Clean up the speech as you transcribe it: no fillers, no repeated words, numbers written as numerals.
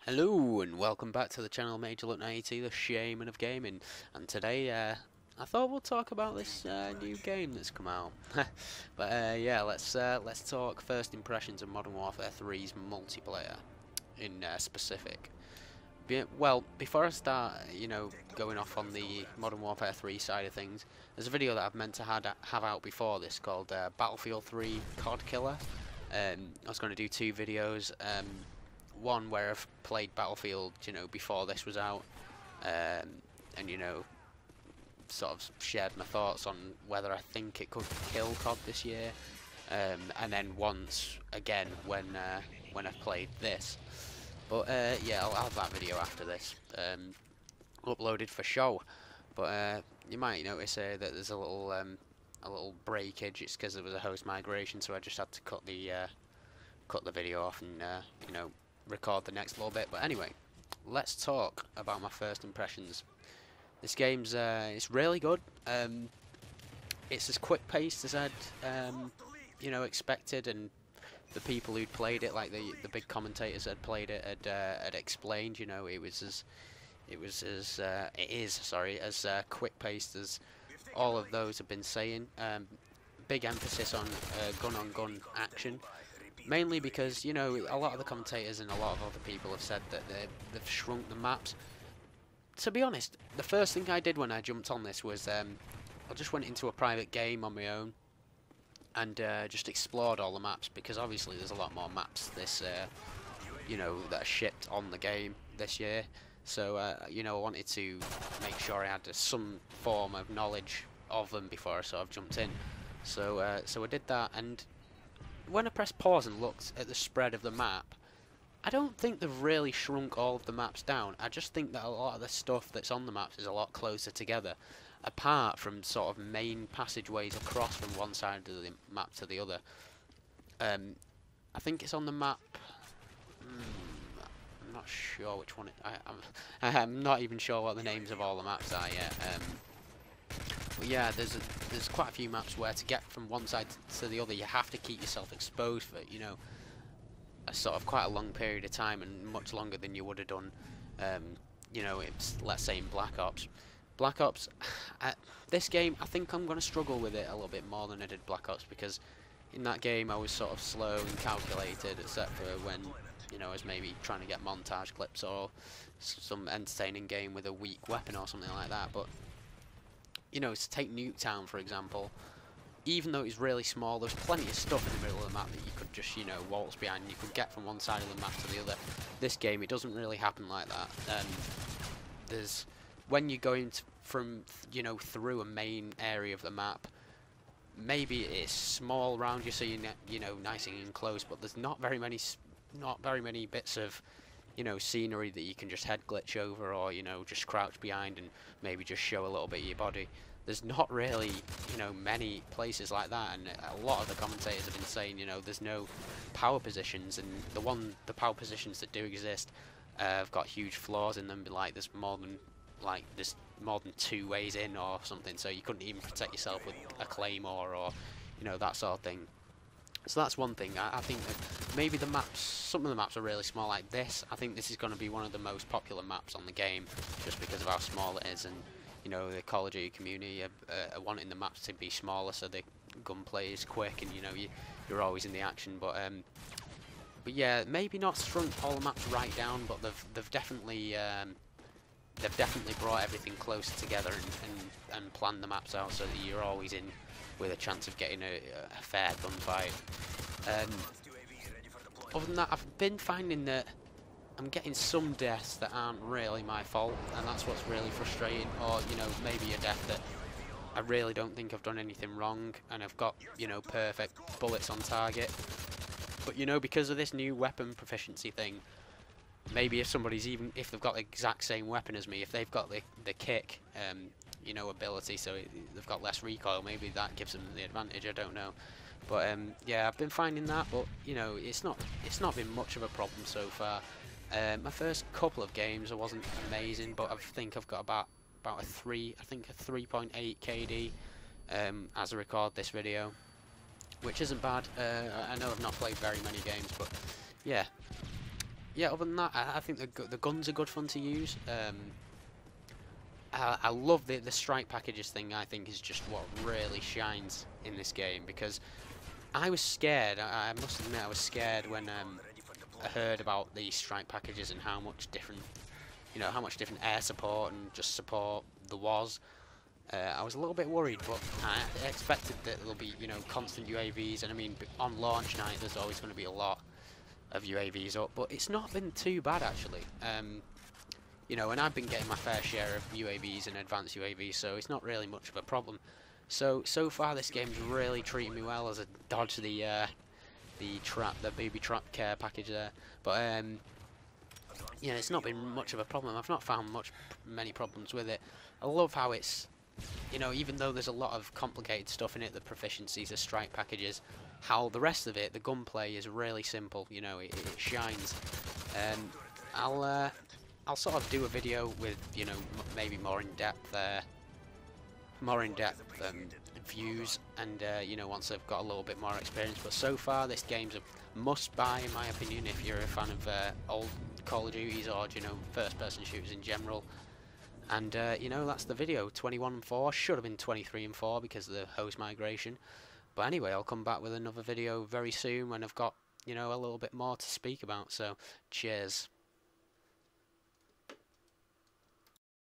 Hello and welcome back to the channel Major Look 90, the Shaman of Gaming. And today, I thought we'll talk about this new game that's come out. Yeah, let's talk first impressions of Modern Warfare 3's multiplayer in specific. Well, before I start, going off on the Modern Warfare 3 side of things, there's a video that I've meant to have out before this called Battlefield 3 COD Killer. I was going to do two videos. One where I've played Battlefield, before this was out, and sort of shared my thoughts on whether I think it could kill COD this year, and then once again when I've played this. But yeah, I'll have that video after this, uploaded for show. But you might notice that there's a little breakage. It's because there was a host migration, so I just had to cut the video off and record the next little bit. But anyway, let's talk about my first impressions. This game's it's really good. It's as quick paced as I'd expected, and the people who'd played it, like the big commentators that had played it, had explained. It is as quick paced as all of those have been saying. Big emphasis on gun-on-gun action. Mainly because, a lot of the commentators and a lot of other people have said that they've shrunk the maps. To be honest, the first thing I did when I jumped on this was I just went into a private game on my own and just explored all the maps, because obviously there's a lot more maps that are shipped on the game this year. So, I wanted to make sure I had some form of knowledge of them before I sort of jumped in. So I did that, and when I pressed pause and looked at the spread of the map, I don't think they've really shrunk all of the maps down. I just think that a lot of the stuff that's on the maps is a lot closer together, apart from sort of main passageways across from one side of the map to the other. I think it's on the map. I'm not sure which one. I'm not even sure what the names of all the maps are yet. But yeah, there's quite a few maps where to get from one side to the other, you have to keep yourself exposed for a sort of quite a long period of time, and much longer than you would have done. It's, let's say, in Black Ops. Black Ops, this game, I think I'm going to struggle with it a little bit more than I did Black Ops, because in that game I was sort of slow and calculated, except for when I was maybe trying to get montage clips or some entertaining game with a weak weapon or something like that. But to take Nuketown, for example, even though it's really small, there's plenty of stuff in the middle of the map that you could just, waltz behind. You could get from one side of the map to the other. This game, it doesn't really happen like that. When you're going from, through a main area of the map, maybe it's small around you, so you're, nice and enclosed, but there's not very many bits of scenery that you can just head glitch over, or just crouch behind and maybe just show a little bit of your body. There's not really many places like that, and a lot of the commentators have been saying there's no power positions, and the power positions that do exist have got huge flaws in them. Like there's more than two ways in or something, so you couldn't even protect yourself with a claymore or that sort of thing. So that's one thing. I think that maybe some of the maps are really small like this. I think this is going to be one of the most popular maps on the game, just because of how small it is, and the Call of Duty community are wanting the maps to be smaller, so the gunplay is quick, and you're always in the action. But yeah, maybe not shrunk all the maps right down, but they've definitely brought everything closer together and planned the maps out so that you're always in with a chance of getting a fair gunfight. Other than that, I've been finding that I'm getting some deaths that aren't really my fault, and that's what's really frustrating. Or maybe a death that I really don't think I've done anything wrong, and I've got perfect bullets on target. But because of this new weapon proficiency thing, maybe if if they've got the exact same weapon as me, if they've got the kick ability, so they've got less recoil, maybe that gives them the advantage. I don't know. But yeah, I've been finding that, but it's not been much of a problem so far. My first couple of games I wasn't amazing, but I think I've got about a 3.8 KD as I record this video, which isn't bad. I know I've not played very many games, but yeah. yeah, other than that, I think the guns are good fun to use. I love the strike packages thing. I think is just what really shines in this game, because I was scared. I must admit, I was scared when I heard about the strike packages and how much different, how much different air support and just support there was. I was a little bit worried, but I expected that there'll be, constant UAVs, and I mean, on launch night, there's always going to be a lot of UAVs up, but it's not been too bad actually. And I've been getting my fair share of UAVs and advanced UAVs, so it's not really much of a problem. So far this game's really treating me well as I dodge the booby trap care package there. But it's not been much of a problem. I've not found many problems with it. I love how it's, even though there's a lot of complicated stuff in it, the proficiencies, the strike packages, how the rest of it, the gunplay, is really simple. It shines. I'll sort of do a video with, maybe more in depth views, and once I've got a little bit more experience. But so far, this game's a must-buy in my opinion if you're a fan of old Call of Duties or first-person shooters in general. And that's the video. 21-4 should have been 23-4 because of the host migration. But anyway, I'll come back with another video very soon when I've got a little bit more to speak about. So cheers.